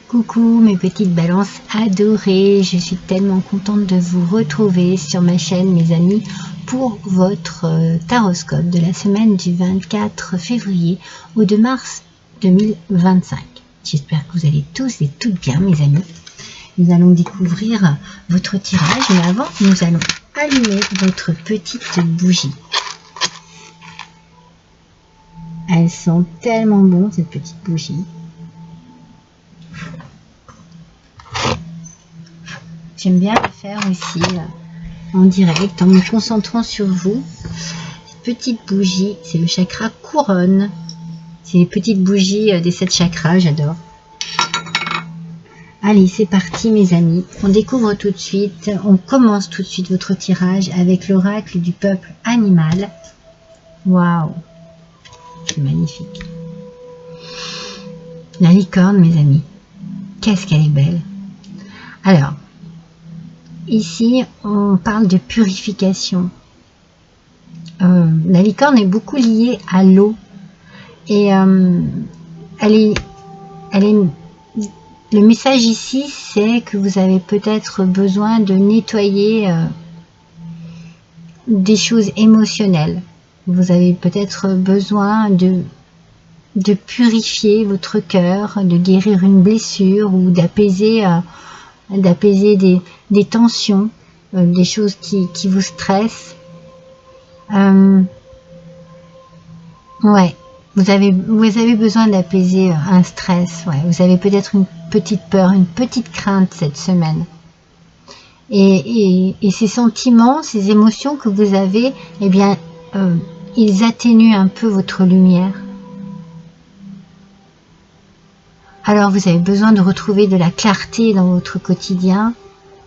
Coucou mes petites balances adorées, je suis tellement contente de vous retrouver sur ma chaîne mes amis pour votre taroscope de la semaine du 24 février au 2 mars 2025. J'espère que vous allez tous et toutes bien mes amis. Nous allons découvrir votre tirage, mais avant nous allons allumer votre petite bougie. Elles sont tellement bonnes cette petite bougie. J'aime bien le faire aussi en direct, en me concentrant sur vous. Cette petite bougie, c'est le chakra couronne. C'est les petites bougies des 7 chakras, j'adore. Allez, c'est parti mes amis. On découvre tout de suite, on commence tout de suite votre tirage avec l'oracle du peuple animal. Waouh, c'est magnifique. La licorne mes amis, qu'est-ce qu'elle est belle. Alors, ici, on parle de purification. La licorne est beaucoup liée à l'eau. Et le message ici, c'est que vous avez peut-être besoin de nettoyer des choses émotionnelles. Vous avez peut-être besoin de purifier votre cœur, de guérir une blessure ou d'apaiser des tensions, des choses qui vous stressent. Ouais, vous avez besoin d'apaiser un stress. Ouais, vous avez peut-être une petite peur, une petite crainte cette semaine. Et ces sentiments, ces émotions que vous avez, eh bien, ils atténuent un peu votre lumière. Alors vous avez besoin de retrouver de la clarté dans votre quotidien,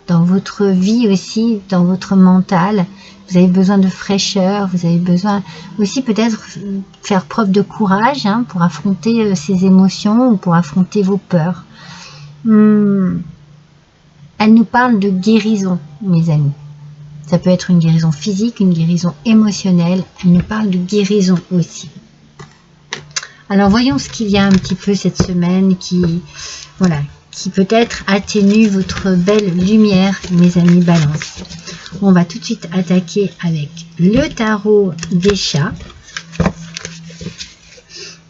dans votre vie aussi, dans votre mental. Vous avez besoin de fraîcheur, vous avez besoin aussi peut-être faire preuve de courage pour affronter ces émotions ou pour affronter vos peurs. Elle nous parle de guérison, mes amis. Ça peut être une guérison physique, une guérison émotionnelle. Elle nous parle de guérison aussi. Alors voyons ce qu'il y a un petit peu cette semaine qui peut-être atténue votre belle lumière, mes amis Balance. On va tout de suite attaquer avec le tarot des chats.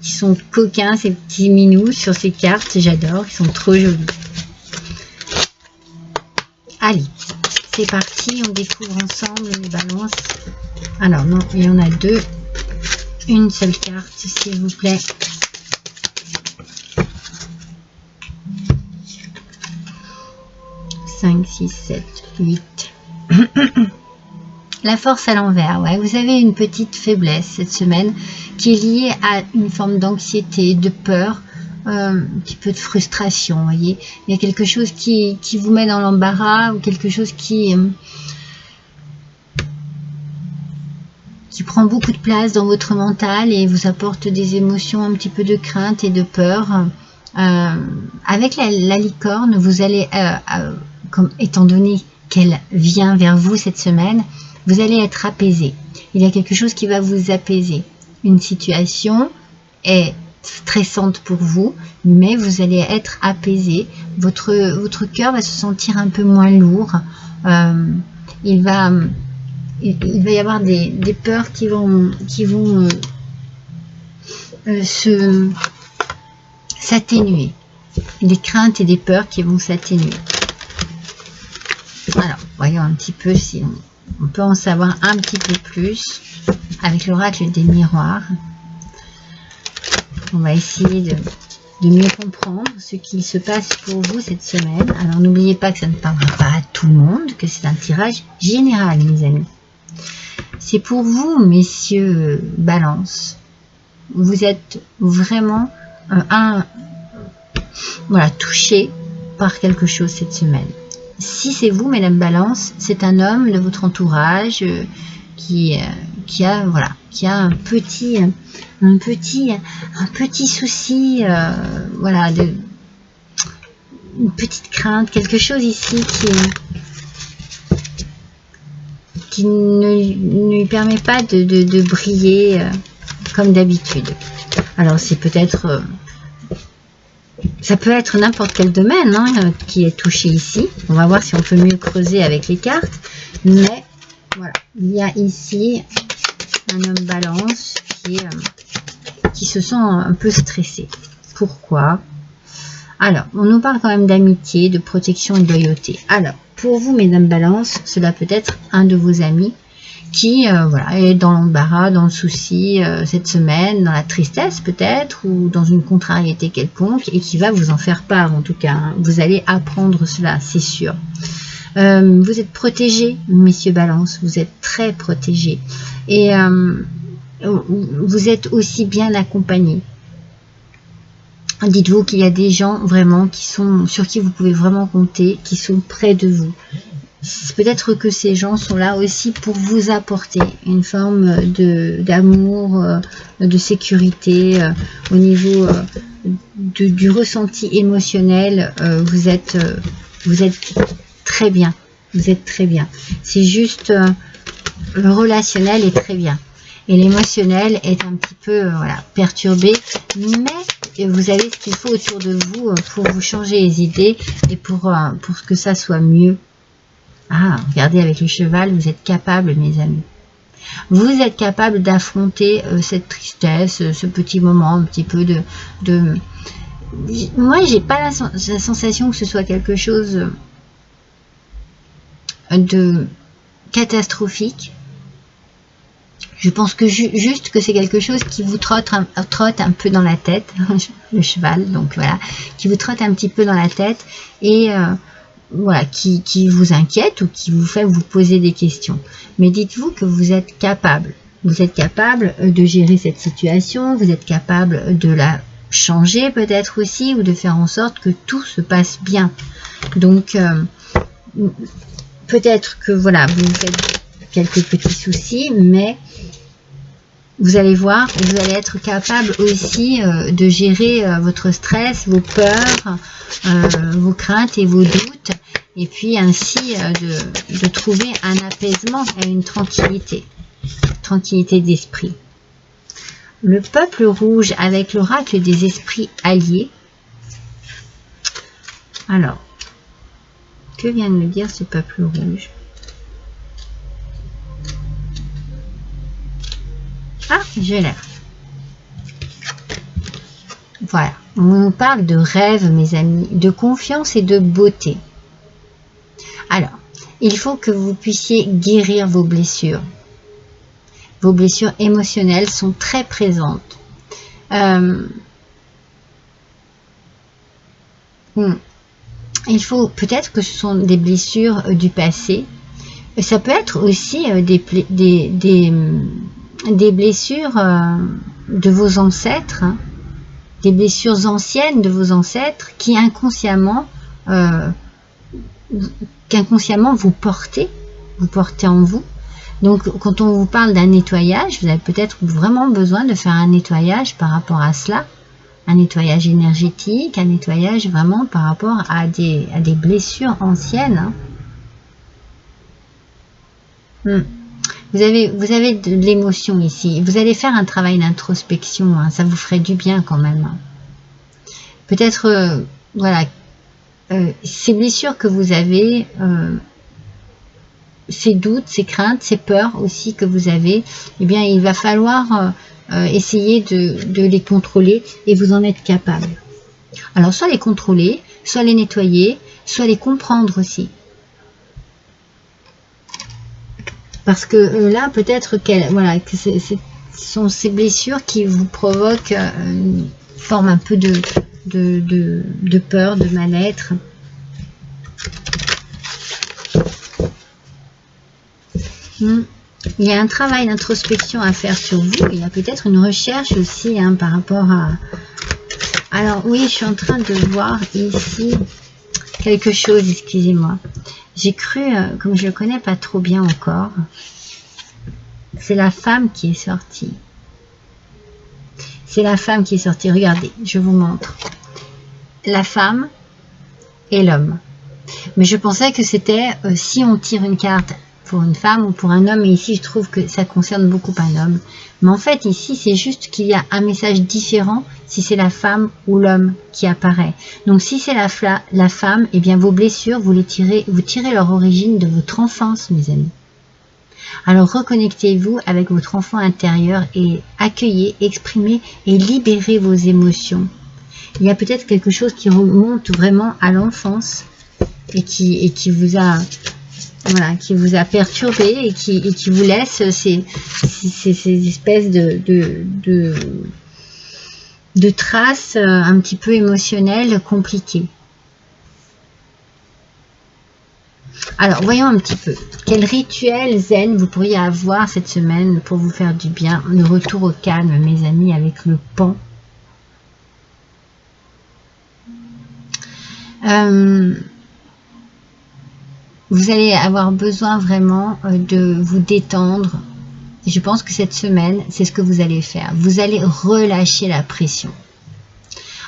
Ils sont coquins, ces petits minous sur ces cartes, j'adore, ils sont trop jolis. Allez, c'est parti, on découvre ensemble les balances. Alors non, il y en a deux. Une seule carte, s'il vous plaît. Cinq, 6, 7, 8. La force à l'envers. Ouais, vous avez une petite faiblesse cette semaine qui est liée à une forme d'anxiété, de peur, un petit peu de frustration. Vous voyez, il y a quelque chose qui vous met dans l'embarras ou quelque chose qui prend beaucoup de place dans votre mental et vous apporte des émotions, un petit peu de crainte et de peur. Avec la licorne, vous allez, étant donné qu'elle vient vers vous cette semaine, vous allez être apaisé. Il y a quelque chose qui va vous apaiser. Une situation est stressante pour vous, mais vous allez être apaisé. Votre cœur va se sentir un peu moins lourd. Il va y avoir des peurs qui vont s'atténuer. Des craintes et des peurs qui vont s'atténuer. Alors, voyons un petit peu si on peut en savoir un petit peu plus avec l'oracle des miroirs. On va essayer de mieux comprendre ce qui se passe pour vous cette semaine. Alors, n'oubliez pas que ça ne parlera pas à tout le monde, que c'est un tirage général, mes amis. C'est pour vous, messieurs Balance. Vous êtes vraiment touché par quelque chose cette semaine. Si c'est vous, mesdames Balance, c'est un homme de votre entourage qui a un petit souci, une petite crainte, quelque chose ici qui ne lui permet pas de briller comme d'habitude. Alors c'est peut-être Ça peut être n'importe quel domaine hein, qui est touché ici. On va voir si on peut mieux creuser avec les cartes. Mais voilà, il y a ici un homme balance qui se sent un peu stressé. Pourquoi? Alors, on nous parle quand même d'amitié, de protection et de loyauté. Alors, pour vous, mesdames balance, cela peut être un de vos amis qui voilà, est dans l'embarras, dans le souci cette semaine, dans la tristesse peut-être, ou dans une contrariété quelconque, et qui va vous en faire part en tout cas. Hein. Vous allez apprendre cela, c'est sûr. Vous êtes protégés, messieurs balance, vous êtes très protégés. Et vous êtes aussi bien accompagnés. Dites-vous qu'il y a des gens vraiment qui sont sur qui vous pouvez vraiment compter, qui sont près de vous. Peut-être que ces gens sont là aussi pour vous apporter une forme d'amour, de sécurité au niveau du ressenti émotionnel. Vous êtes très bien. Vous êtes très bien. C'est juste le relationnel est très bien. Et l'émotionnel est un petit peu voilà, perturbé. Mais vous avez ce qu'il faut autour de vous pour vous changer les idées et pour que ça soit mieux. Ah, regardez avec le cheval, vous êtes capable, mes amis. Vous êtes capable d'affronter cette tristesse, ce petit moment un petit peu de... Moi, j'ai pas la sensation que ce soit quelque chose de catastrophique. Je pense que juste que c'est quelque chose qui vous trotte un peu dans la tête, le cheval, donc voilà, qui vous trotte un petit peu dans la tête et... voilà, qui vous inquiète ou qui vous fait vous poser des questions. Mais dites-vous que vous êtes capable. Vous êtes capable de gérer cette situation, vous êtes capable de la changer peut-être aussi, ou de faire en sorte que tout se passe bien. Donc, peut-être que voilà, vous faites quelques petits soucis, mais vous allez voir, vous allez être capable aussi de gérer votre stress, vos peurs, vos craintes et vos doutes, et puis ainsi de trouver un apaisement et une tranquillité d'esprit. Le peuple rouge avec l'oracle des esprits alliés. Alors, que vient de me dire ce peuple rouge? Ah, je l'ai. Voilà, on nous parle de rêve, mes amis, de confiance et de beauté. Alors, il faut que vous puissiez guérir vos blessures. Vos blessures émotionnelles sont très présentes. Il faut peut-être que ce sont des blessures du passé. Ça peut être aussi des blessures de vos ancêtres, hein, des blessures anciennes de vos ancêtres qui inconsciemment vous portez en vous. Donc quand on vous parle d'un nettoyage, vous avez peut-être vraiment besoin de faire un nettoyage par rapport à cela, un nettoyage énergétique, un nettoyage vraiment par rapport à des blessures anciennes. Hein. Vous avez de l'émotion ici. Vous allez faire un travail d'introspection. Hein, ça vous ferait du bien quand même. Hein. Peut-être, voilà, ces blessures que vous avez, ces doutes, ces craintes, ces peurs aussi que vous avez, eh bien, il va falloir essayer de les contrôler et vous en êtes capable. Alors, soit les contrôler, soit les nettoyer, soit les comprendre aussi. Parce que là, peut-être voilà, que ce sont ces blessures qui vous provoquent une forme un peu de peur, de mal-être. Il y a un travail d'introspection à faire sur vous. Il y a peut-être une recherche aussi hein, par rapport à... Alors oui, je suis en train de voir ici quelque chose, excusez-moi. J'ai cru, comme je ne le connais pas trop bien encore, c'est la femme qui est sortie. C'est la femme qui est sortie. Regardez, je vous montre. La femme et l'homme. Mais je pensais que c'était, si on tire une carte pour une femme ou pour un homme, et ici je trouve que ça concerne beaucoup un homme. Mais en fait ici c'est juste qu'il y a un message différent si c'est la femme ou l'homme qui apparaît. Donc si c'est la femme, eh bien vos blessures, vous tirez leur origine de votre enfance, mes amis. Alors reconnectez-vous avec votre enfant intérieur et accueillez, exprimez et libérez vos émotions. Il y a peut-être quelque chose qui remonte vraiment à l'enfance et qui vous a, voilà, qui vous a perturbé et qui vous laisse ces espèces de traces un petit peu émotionnelles compliquées. Alors, voyons un petit peu. Quel rituel zen vous pourriez avoir cette semaine pour vous faire du bien? Le retour au calme, mes amis, avec le pan. Vous allez avoir besoin vraiment de vous détendre. Je pense que cette semaine, c'est ce que vous allez faire. Vous allez relâcher la pression.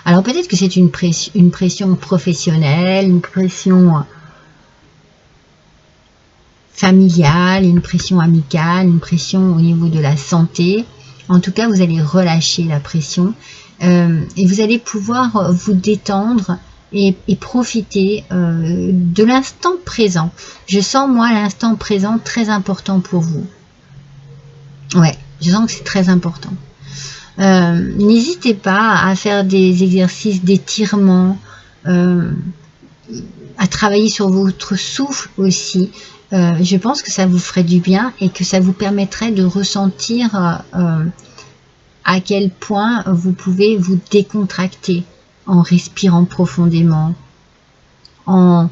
Alors peut-être que c'est une pression professionnelle, une pression familiale, une pression amicale, une pression au niveau de la santé. En tout cas, vous allez relâcher la pression et vous allez pouvoir vous détendre et profiter de l'instant présent. Je sens, moi, l'instant présent très important pour vous. Ouais, je sens que c'est très important. N'hésitez pas à faire des exercices d'étirement, à travailler sur votre souffle aussi. Je pense que ça vous ferait du bien et que ça vous permettrait de ressentir à quel point vous pouvez vous décontracter en respirant profondément, en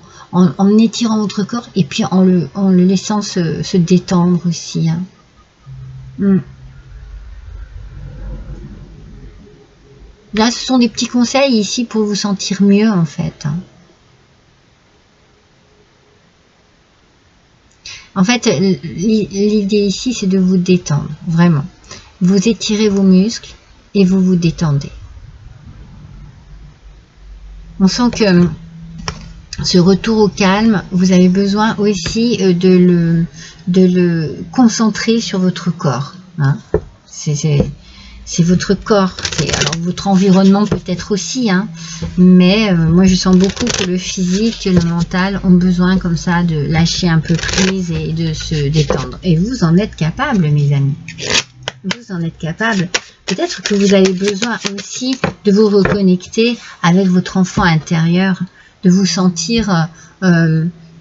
étirant votre corps et puis en le laissant se détendre aussi. Hein. Là, ce sont des petits conseils ici pour vous sentir mieux en fait. En fait, l'idée ici, c'est de vous détendre, vraiment. Vous étirez vos muscles et vous vous détendez. On sent que ce retour au calme, vous avez besoin aussi de le concentrer sur votre corps. Hein. C'est votre corps, alors votre environnement peut-être aussi, hein, mais moi je sens beaucoup que le physique et le mental ont besoin comme ça de lâcher un peu prise et de se détendre. Et vous en êtes capable, mes amis. Vous en êtes capable. Peut-être que vous avez besoin aussi de vous reconnecter avec votre enfant intérieur, de vous sentir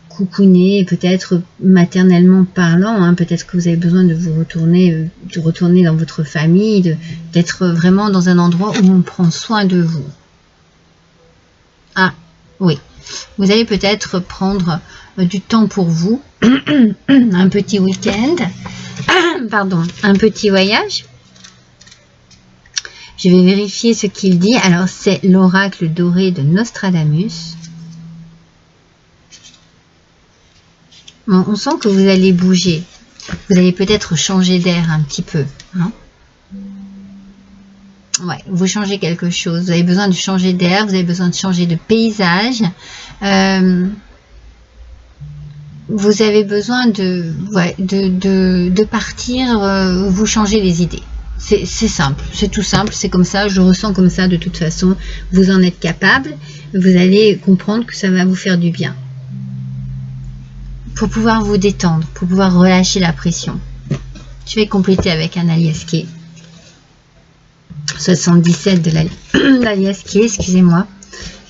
coucouné, peut-être maternellement parlant, hein, peut-être que vous avez besoin de vous retourner dans votre famille, d'être vraiment dans un endroit où on prend soin de vous. Ah, oui. Vous allez peut-être prendre du temps pour vous, un petit week-end, pardon, un petit voyage. Je vais vérifier ce qu'il dit. Alors, c'est l'oracle doré de Nostradamus. Bon, on sent que vous allez bouger. Vous allez peut-être changer d'air un petit peu. Hein. Ouais, vous changez quelque chose. Vous avez besoin de changer d'air. Vous avez besoin de changer de paysage. Vous avez besoin de partir, vous changer les idées. C'est simple, c'est tout simple, c'est comme ça, je ressens comme ça de toute façon. Vous en êtes capable. Vous allez comprendre que ça va vous faire du bien. Pour pouvoir vous détendre, pour pouvoir relâcher la pression. Je vais compléter avec un alias qui est 77 de l'alias qui est, excusez-moi.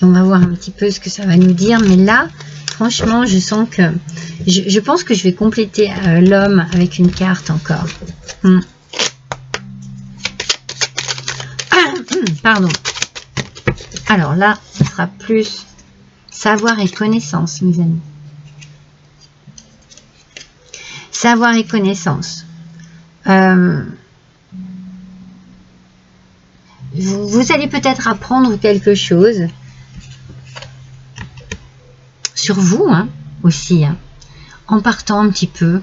Et on va voir un petit peu ce que ça va nous dire. Mais là, franchement, je sens que... Je pense que je vais compléter l'homme avec une carte encore. Pardon. Alors là, ce sera plus savoir et connaissance, mes amis. Savoir et connaissance. Vous allez peut-être apprendre quelque chose sur vous, hein, aussi, hein, en partant un petit peu,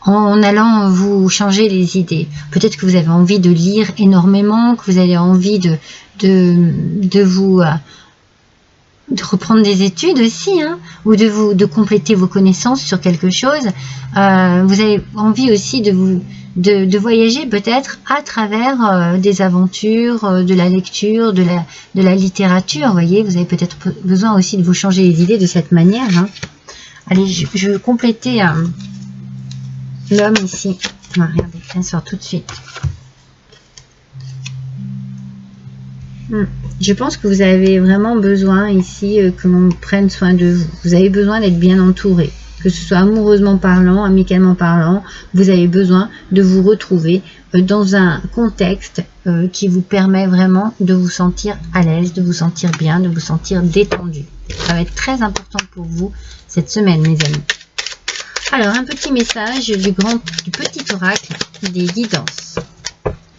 en allant vous changer les idées. Peut-être que vous avez envie de lire énormément, que vous avez envie de vous reprendre des études aussi, hein, ou de compléter vos connaissances sur quelque chose. Vous avez envie aussi de voyager peut-être à travers des aventures, de la lecture, de la littérature. Vous voyez, vous avez peut-être besoin aussi de vous changer les idées de cette manière. Hein. Allez, je veux compléter l'homme ici. Regardez, elle sort tout de suite. Je pense que vous avez vraiment besoin ici que l'on prenne soin de vous. Vous avez besoin d'être bien entouré. Que ce soit amoureusement parlant, amicalement parlant, vous avez besoin de vous retrouver dans un contexte qui vous permet vraiment de vous sentir à l'aise, de vous sentir bien, de vous sentir détendu. Ça va être très important pour vous cette semaine, mes amis. Alors, un petit message du petit oracle des guidances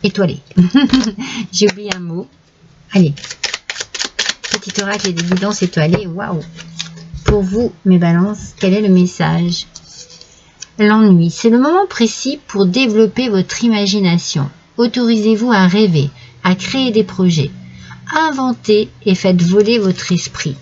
étoilées. J'ai oublié un mot. Allez, petit oracle et des guidances étoilées, waouh! Pour vous, mes balances, quel est le message? L'ennui, c'est le moment précis pour développer votre imagination. Autorisez-vous à rêver, à créer des projets. Inventez et faites voler votre esprit.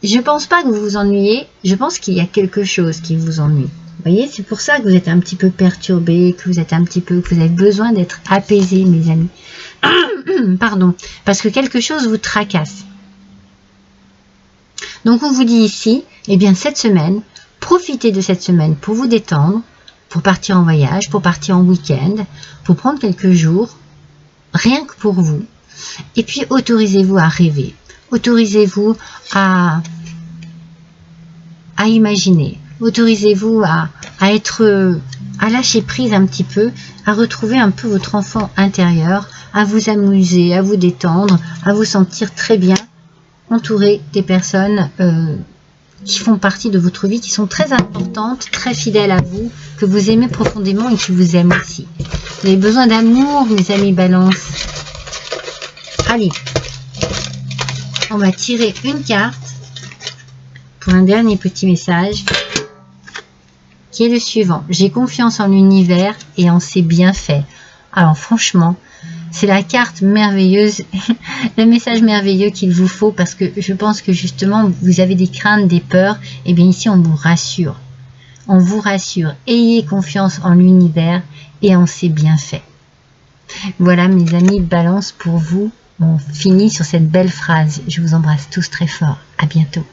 Je ne pense pas que vous vous ennuyez, je pense qu'il y a quelque chose qui vous ennuie. Vous voyez, c'est pour ça que vous êtes un petit peu perturbé, que vous avez besoin d'être apaisé, mes amis. Pardon, parce que quelque chose vous tracasse. Donc on vous dit ici, eh bien cette semaine, profitez de cette semaine pour vous détendre, pour partir en voyage, pour partir en week-end, pour prendre quelques jours, rien que pour vous. Et puis autorisez-vous à rêver, autorisez-vous à imaginer, autorisez-vous à lâcher prise un petit peu, à retrouver un peu votre enfant intérieur, à vous amuser, à vous détendre, à vous sentir très bien, entouré des personnes qui font partie de votre vie, qui sont très importantes, très fidèles à vous, que vous aimez profondément et qui vous aiment aussi. Vous avez besoin d'amour, mes amis Balance. Allez, on va tirer une carte pour un dernier petit message qui est le suivant. J'ai confiance en l'univers et en ses bienfaits. Alors franchement, c'est la carte merveilleuse, le message merveilleux qu'il vous faut, parce que je pense que justement vous avez des craintes, des peurs, et bien ici on vous rassure. On vous rassure. Ayez confiance en l'univers et en ses bienfaits. Voilà mes amis Balance pour vous. On finit sur cette belle phrase. Je vous embrasse tous très fort. À bientôt.